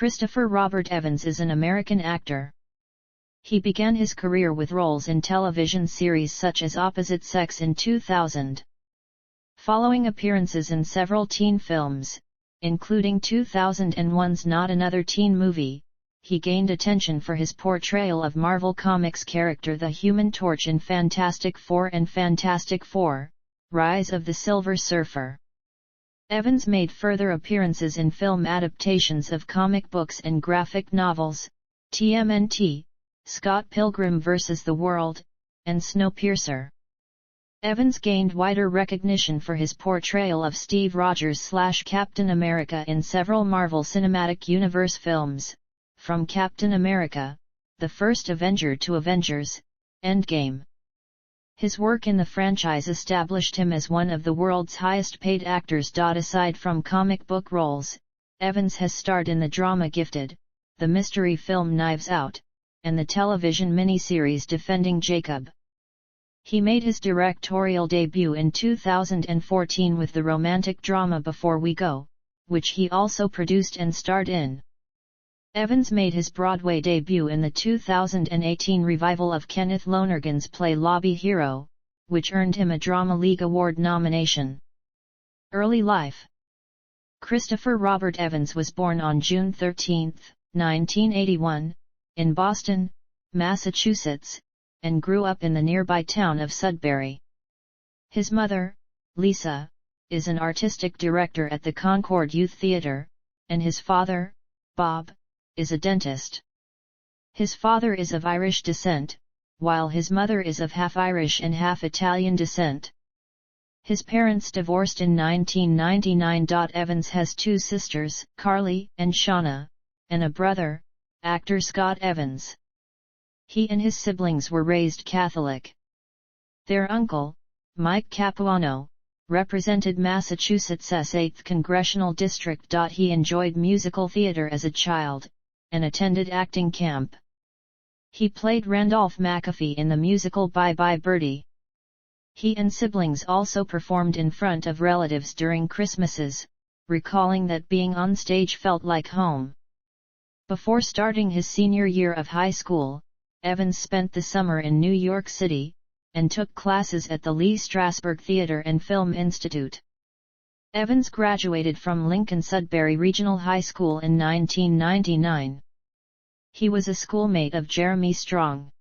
Christopher Robert Evans is an American actor. He began his career with roles in television series such as Opposite Sex in 2000. Following appearances in several teen films, including 2001's Not Another Teen Movie, he gained attention for his portrayal of Marvel Comics character the Human Torch in Fantastic Four and Fantastic Four: Rise of the Silver Surfer. Evans made further appearances in film adaptations of comic books and graphic novels, TMNT, Scott Pilgrim vs. the World, and Snowpiercer. Evans gained wider recognition for his portrayal of Steve Rogers/Captain America in several Marvel Cinematic Universe films, from Captain America, The First Avenger to Avengers: Endgame. His work in the franchise established him as one of the world's highest-paid actors. Aside from comic book roles, Evans has starred in the drama Gifted, the mystery film Knives Out, and the television miniseries Defending Jacob. He made his directorial debut in 2014 with the romantic drama Before We Go, which he also produced and starred in. Evans made his Broadway debut in the 2018 revival of Kenneth Lonergan's play Lobby Hero, which earned him a Drama League Award nomination. Early life. Christopher Robert Evans was born on June 13, 1981, in Boston, Massachusetts, and grew up in the nearby town of Sudbury. His mother, Lisa, is an artistic director at the Concord Youth Theatre, and his father, Bob, is a dentist. His father is of Irish descent, while his mother is of half Irish and half Italian descent. His parents divorced in 1999. Evans has two sisters, Carly and Shauna, and a brother, actor Scott Evans. He and his siblings were raised Catholic. Their uncle, Mike Capuano, represented Massachusetts' 8th Congressional District. He enjoyed musical theater as a child, and attended acting camp. He played Randolph McAfee in the musical Bye Bye Birdie. He and siblings also performed in front of relatives during Christmases, recalling that being on stage felt like home. Before starting his senior year of high school, Evans spent the summer in New York City, and took classes at the Lee Strasberg Theater and Film Institute. Evans graduated from Lincoln-Sudbury Regional High School in 1999. He was a schoolmate of Jeremy Strong.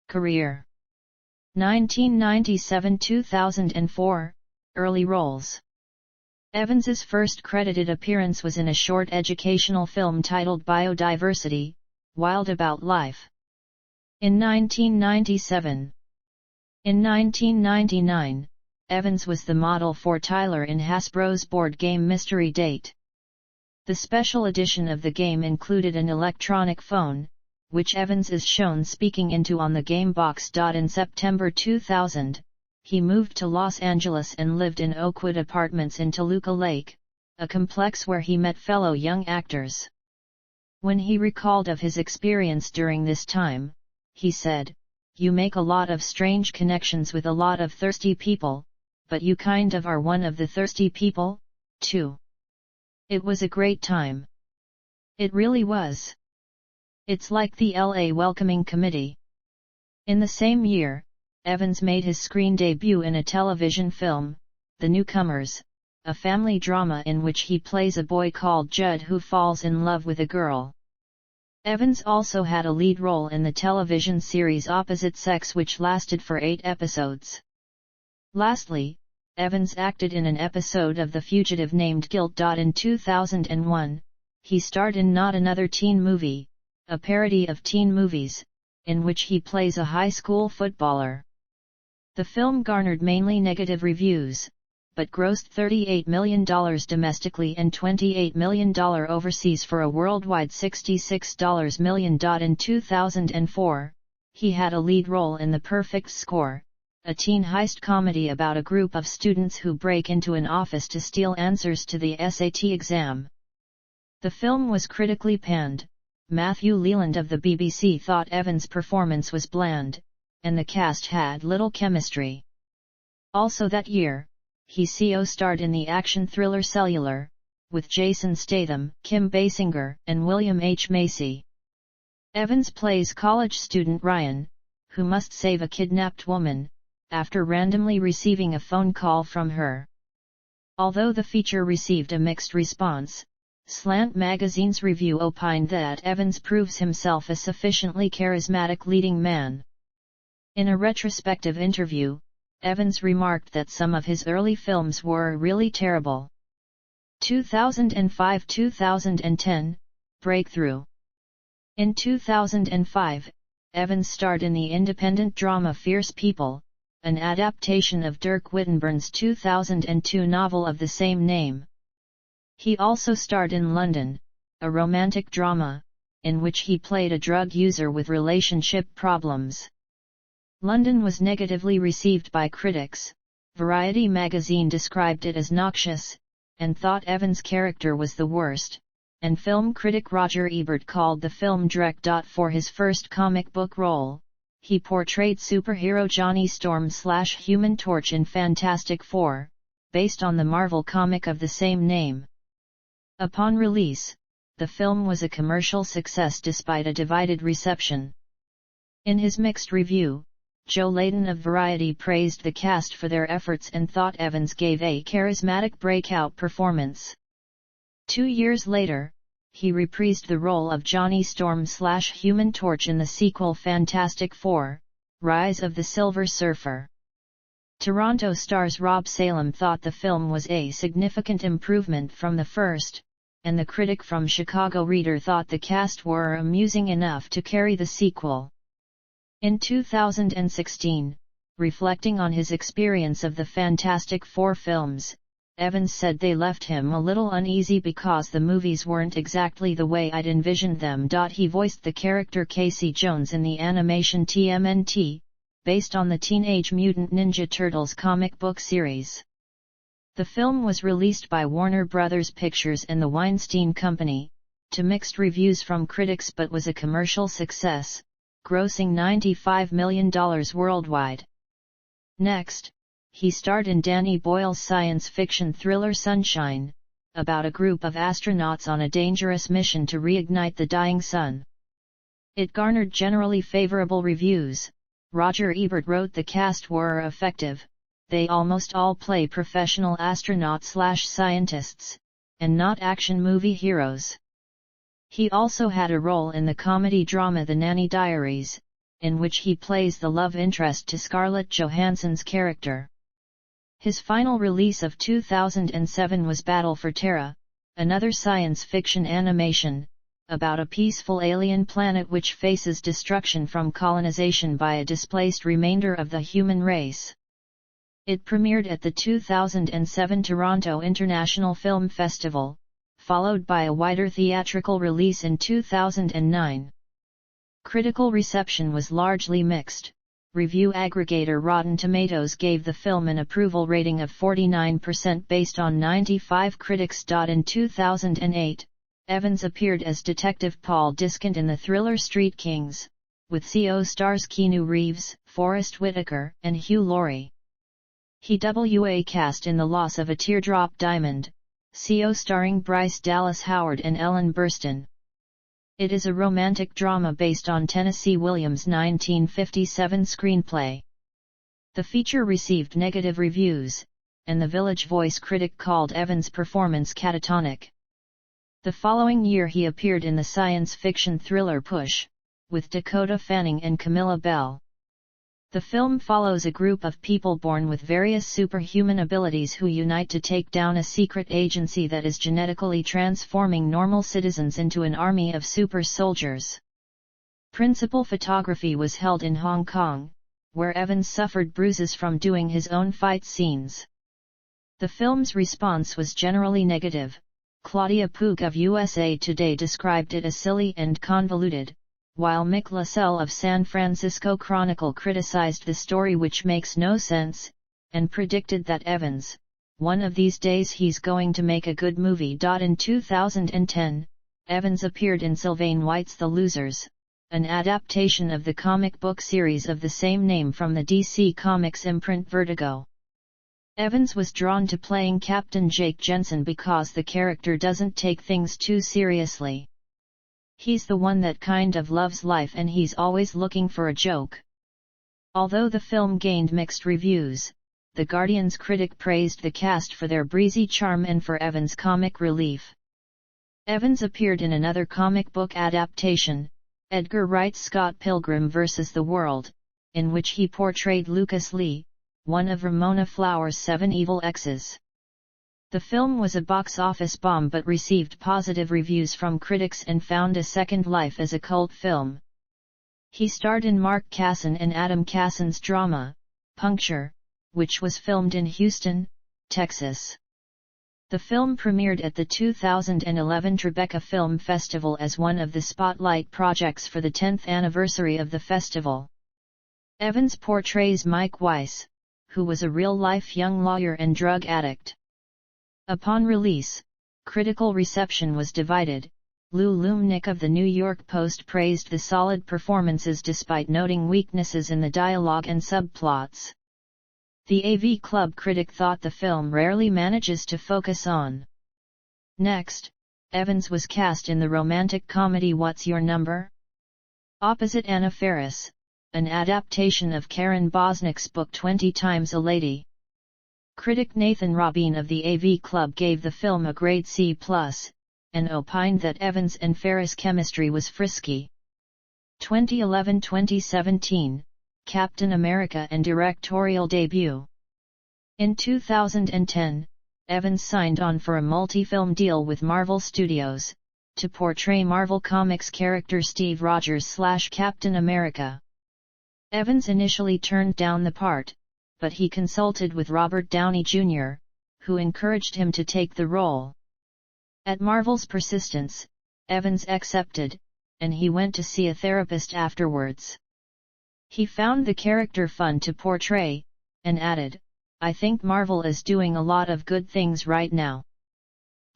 Career: 1997–2004, early roles. Evans's first credited appearance was in a short educational film titled Biodiversity: Wild About Life. In 1997. In 1999, Evans was the model for Tyler in Hasbro's board game Mystery Date. The special edition of the game included an electronic phone, which Evans is shown speaking into on the game box. In September 2000, he moved to Los Angeles and lived in Oakwood Apartments in Toluca Lake, a complex where he met fellow young actors. When he recalled of his experience during this time, he said, "You make a lot of strange connections with a lot of thirsty people, but you kind of are one of the thirsty people, too. It was a great time. It really was. It's like the LA Welcoming Committee." In the same year, Evans made his screen debut in a television film, The Newcomers, a family drama in which he plays a boy called Judd who falls in love with a girl. Evans also had a lead role in the television series Opposite Sex, which lasted for 8 episodes. Lastly, Evans acted in an episode of The Fugitive named Guilt. In 2001, he starred in Not Another Teen Movie, a parody of teen movies, in which he plays a high school footballer. The film garnered mainly negative reviews, but grossed $38 million domestically and $28 million overseas for a worldwide $66 million. In 2004, he had a lead role in The Perfect Score, a teen heist comedy about a group of students who break into an office to steal answers to the SAT exam. The film was critically panned. Matthew Leland of the BBC thought Evans' performance was bland, and the cast had little chemistry. Also that year, he co-starred in the action thriller Cellular, with Jason Statham, Kim Basinger, and William H. Macy. Evans plays college student Ryan, who must save a kidnapped woman, after randomly receiving a phone call from her. Although the feature received a mixed response, Slant magazine's review opined that Evans proves himself a sufficiently charismatic leading man. In a retrospective interview, Evans remarked that some of his early films were really terrible. 2005-2010, Breakthrough. In 2005, Evans starred in the independent drama Fierce People, an adaptation of Dirk Wittenburn's 2002 novel of the same name. He also starred in London, a romantic drama, in which he played a drug user with relationship problems. London was negatively received by critics. Variety magazine described it as noxious, and thought Evans' character was the worst, and film critic Roger Ebert called the film dreck. For his first comic book role, he portrayed superhero Johnny Storm/Human Torch in Fantastic Four, based on the Marvel comic of the same name. Upon release, the film was a commercial success despite a divided reception. In his mixed review, Joe Layton of Variety praised the cast for their efforts and thought Evans gave a charismatic breakout performance. 2 years later, he reprised the role of Johnny Storm/Human Torch in the sequel Fantastic Four: Rise of the Silver Surfer. Toronto stars Rob Salem thought the film was a significant improvement from the first, and the critic from Chicago Reader thought the cast were amusing enough to carry the sequel. In 2016, reflecting on his experience of the Fantastic Four films, Evans said they left him a little uneasy because the movies weren't exactly the way I'd envisioned them. He voiced the character Casey Jones in the animation TMNT, based on the Teenage Mutant Ninja Turtles comic book series. The film was released by Warner Bros. Pictures and the Weinstein Company, to mixed reviews from critics but was a commercial success, grossing $95 million worldwide. Next, he starred in Danny Boyle's science fiction thriller Sunshine, about a group of astronauts on a dangerous mission to reignite the dying sun. It garnered generally favorable reviews. Roger Ebert wrote the cast were effective, they almost all play professional astronauts/scientists, and not action movie heroes. He also had a role in the comedy drama The Nanny Diaries, in which he plays the love interest to Scarlett Johansson's character. His final release of 2007 was Battle for Terra, another science fiction animation, about a peaceful alien planet which faces destruction from colonization by a displaced remainder of the human race. It premiered at the 2007 Toronto International Film Festival, followed by a wider theatrical release in 2009. Critical reception was largely mixed. Review aggregator Rotten Tomatoes gave the film an approval rating of 49% based on 95 critics. In 2008, Evans appeared as Detective Paul Discant in the thriller Street Kings, with CO stars Keanu Reeves, Forrest Whitaker, and Hugh Laurie. He was cast in The Loss of a Teardrop Diamond, CO starring Bryce Dallas Howard and Ellen Burstyn. It is a romantic drama based on Tennessee Williams' 1957 screenplay. The feature received negative reviews, and the Village Voice critic called Evans' performance catatonic. The following year he appeared in the science fiction thriller Push, with Dakota Fanning and Camilla Bell. The film follows a group of people born with various superhuman abilities who unite to take down a secret agency that is genetically transforming normal citizens into an army of super soldiers. Principal photography was held in Hong Kong, where Evans suffered bruises from doing his own fight scenes. The film's response was generally negative. Claudia Pook of USA Today described it as silly and convoluted, while Mick LaSalle of San Francisco Chronicle criticized the story which makes no sense, and predicted that Evans, one of these days he's going to make a good movie. In 2010, Evans appeared in Sylvain White's The Losers, an adaptation of the comic book series of the same name from the DC Comics imprint Vertigo. Evans was drawn to playing Captain Jake Jensen because the character doesn't take things too seriously. He's the one that kind of loves life and he's always looking for a joke. Although the film gained mixed reviews, The Guardian's critic praised the cast for their breezy charm and for Evans' comic relief. Evans appeared in another comic book adaptation, Edgar Wright's Scott Pilgrim vs. the World, in which he portrayed Lucas Lee, one of Ramona Flowers' 7 evil exes. The film was a box office bomb but received positive reviews from critics and found a second life as a cult film. He starred in Mark Kasson and Adam Casson's drama, Puncture, which was filmed in Houston, Texas. The film premiered at the 2011 Tribeca Film Festival as one of the spotlight projects for the 10th anniversary of the festival. Evans portrays Mike Weiss, who was a real-life young lawyer and drug addict. Upon release, critical reception was divided. Lou Lumnick of the New York Post praised the solid performances despite noting weaknesses in the dialogue and subplots. The AV Club critic thought the film rarely manages to focus on. Next, Evans was cast in the romantic comedy What's Your Number? Opposite Anna Faris, an adaptation of Karen Bosnick's book 20 Times a Lady. Critic Nathan Rabin of the AV Club gave the film a grade C+, and opined that Evans and Faris' chemistry was frisky. 2011-2017, Captain America and directorial debut. In 2010, Evans signed on for a multi-film deal with Marvel Studios, to portray Marvel Comics character Steve Rogers/Captain America. Evans initially turned down the part, but he consulted with Robert Downey Jr., who encouraged him to take the role. At Marvel's persistence, Evans accepted, and he went to see a therapist afterwards. He found the character fun to portray, and added, "I think Marvel is doing a lot of good things right now."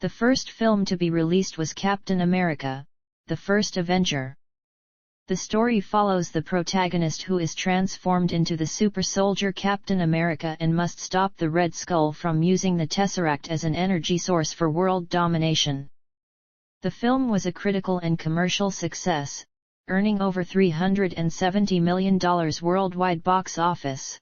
The first film to be released was Captain America, the First Avenger. The story follows the protagonist who is transformed into the super soldier Captain America and must stop the Red Skull from using the Tesseract as an energy source for world domination. The film was a critical and commercial success, earning over $370 million worldwide box office.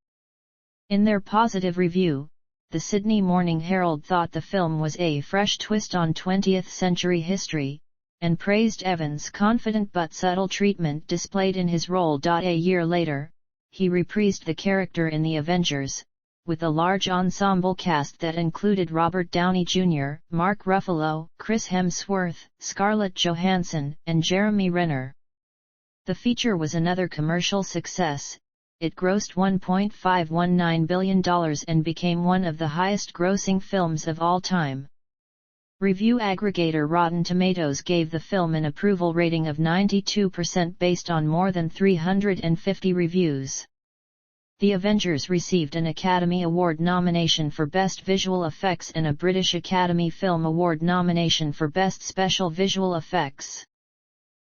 In their positive review, the Sydney Morning Herald thought the film was a fresh twist on 20th century history, and praised Evans' confident but subtle treatment displayed in his role. A year later, he reprised the character in The Avengers, with a large ensemble cast that included Robert Downey Jr., Mark Ruffalo, Chris Hemsworth, Scarlett Johansson, and Jeremy Renner. The feature was another commercial success. It grossed $1.519 billion and became one of the highest-grossing films of all time. Review aggregator Rotten Tomatoes gave the film an approval rating of 92% based on more than 350 reviews. The Avengers received an Academy Award nomination for Best Visual Effects and a British Academy Film Award nomination for Best Special Visual Effects.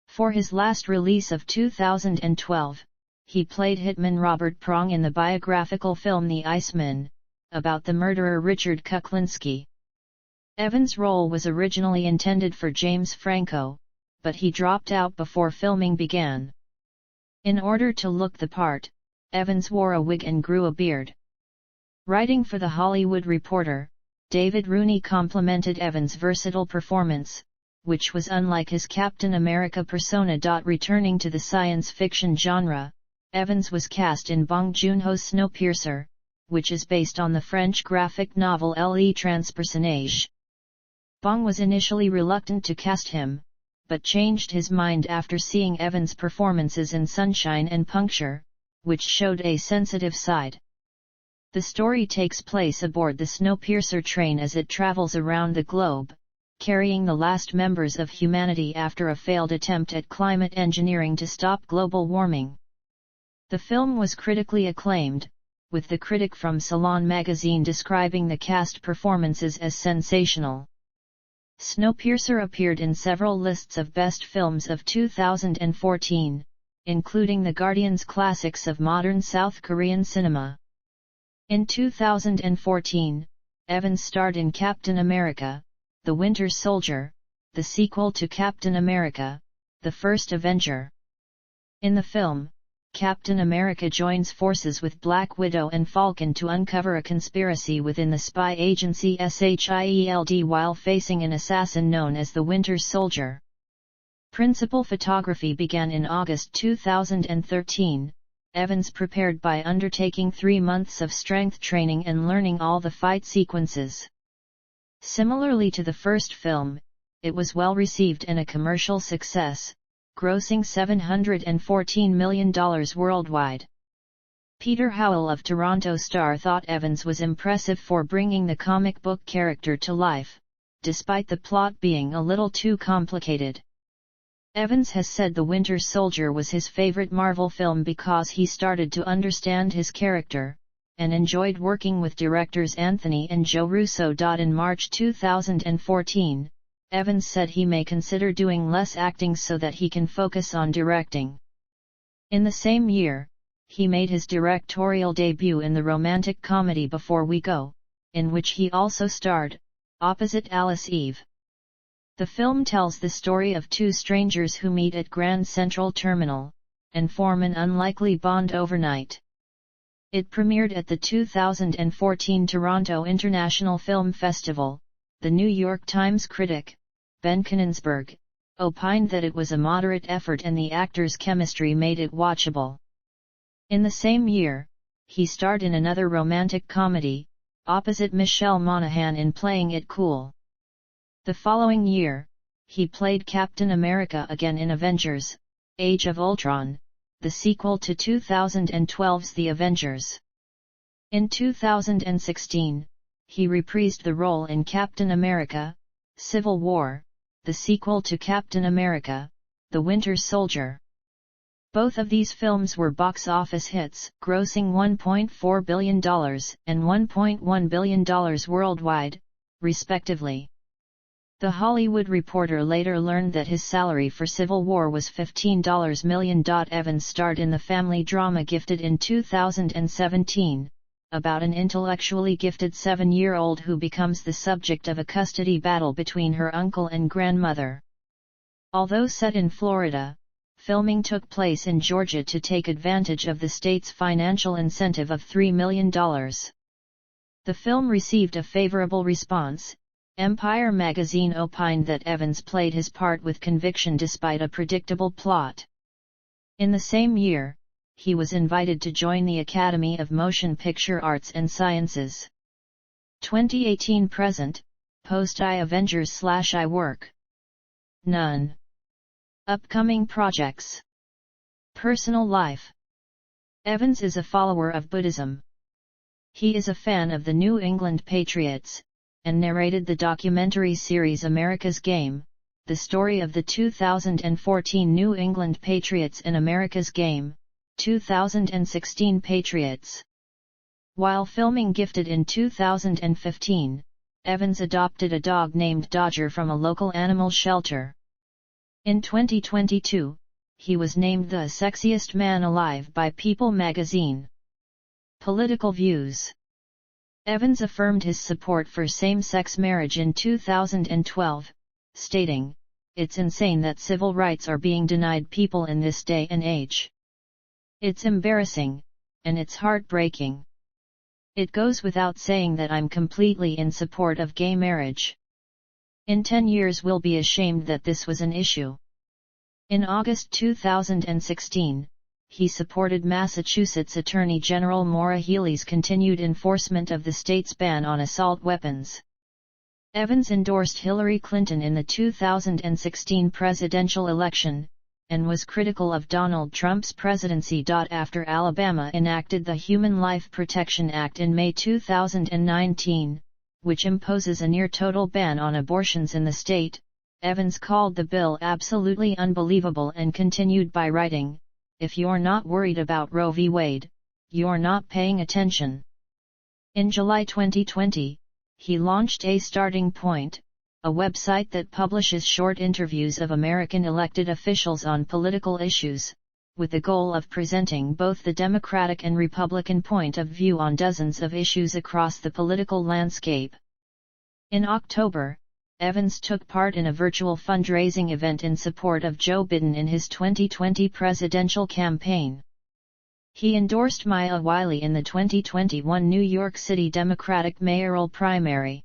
For his last release of 2012, he played hitman Robert Prong in the biographical film The Iceman, about the murderer Richard Kuklinski. Evans' role was originally intended for James Franco, but he dropped out before filming began. In order to look the part, Evans wore a wig and grew a beard. Writing for The Hollywood Reporter, David Rooney complimented Evans' versatile performance, which was unlike his Captain America persona. Returning to the science fiction genre, Evans was cast in Bong Joon-ho's Snowpiercer, which is based on the French graphic novel Le Transpersonnage. Bong was initially reluctant to cast him, but changed his mind after seeing Evans' performances in Sunshine and Puncture, which showed a sensitive side. The story takes place aboard the Snowpiercer train as it travels around the globe, carrying the last members of humanity after a failed attempt at climate engineering to stop global warming. The film was critically acclaimed, with the critic from Salon magazine describing the cast performances as sensational. Snowpiercer appeared in several lists of best films of 2014, including the Guardian's classics of modern South Korean cinema. In 2014, Evans starred in Captain America, The Winter Soldier, the sequel to Captain America, The First Avenger. In the film, Captain America joins forces with Black Widow and Falcon to uncover a conspiracy within the spy agency SHIELD while facing an assassin known as the Winter Soldier. Principal photography began in August 2013. Evans prepared by undertaking 3 months of strength training and learning all the fight sequences. Similarly to the first film, it was well received and a commercial success, grossing $714 million worldwide. Peter Howell of Toronto Star thought Evans was impressive for bringing the comic book character to life, despite the plot being a little too complicated. Evans has said The Winter Soldier was his favorite Marvel film because he started to understand his character, and enjoyed working with directors Anthony and Joe Russo. In March 2014, Evans said he may consider doing less acting so that he can focus on directing. In the same year, he made his directorial debut in the romantic comedy Before We Go, in which he also starred, opposite Alice Eve. The film tells the story of 2 strangers who meet at Grand Central Terminal, and form an unlikely bond overnight. It premiered at the 2014 Toronto International Film Festival. The New York Times critic, Ben Konigsberg, opined that it was a moderate effort and the actors' chemistry made it watchable. In the same year, he starred in another romantic comedy, opposite Michelle Monaghan in Playing It Cool. The following year, he played Captain America again in Avengers: Age of Ultron, the sequel to 2012's The Avengers. In 2016, he reprised the role in Captain America: Civil War, the sequel to Captain America: The Winter Soldier. Both of these films were box office hits, grossing $1.4 billion and $1.1 billion worldwide, respectively. The Hollywood Reporter later learned that his salary for Civil War was $15 million. Evans starred in the family drama Gifted in 2017, about an intellectually gifted 7-year-old who becomes the subject of a custody battle between her uncle and grandmother. Although set in Florida, filming took place in Georgia to take advantage of the state's financial incentive of $3 million. The film received a favorable response. Empire magazine opined that Evans played his part with conviction despite a predictable plot. In the same year, he was invited to join the Academy of Motion Picture Arts and Sciences. 2018 present, post-I Avengers/I Work. None. Upcoming projects. Personal life. Evans is a follower of Buddhism. He is a fan of the New England Patriots, and narrated the documentary series America's Game, the story of the 2014 New England Patriots and America's Game, 2016 Patriots. While filming Gifted in 2015, Evans adopted a dog named Dodger from a local animal shelter. In 2022, he was named the Sexiest Man Alive by People magazine. Political views. Evans affirmed his support for same-sex marriage in 2012, stating, "It's insane that civil rights are being denied people in this day and age. It's embarrassing, and it's heartbreaking. It goes without saying that I'm completely in support of gay marriage. In 10 years we'll be ashamed that this was an issue." In August 2016, he supported Massachusetts Attorney General Maura Healey's continued enforcement of the state's ban on assault weapons. Evans endorsed Hillary Clinton in the 2016 presidential election, and was critical of Donald Trump's presidency. After Alabama enacted the Human Life Protection Act in May 2019, which imposes a near-total ban on abortions in the state, Evans called the bill absolutely unbelievable and continued by writing, "If you're not worried about Roe v. Wade, you're not paying attention." In July 2020, he launched A Starting Point, a website that publishes short interviews of American elected officials on political issues, with the goal of presenting both the Democratic and Republican point of view on dozens of issues across the political landscape. In October, Evans took part in a virtual fundraising event in support of Joe Biden in his 2020 presidential campaign. He endorsed Maya Wiley in the 2021 New York City Democratic mayoral primary.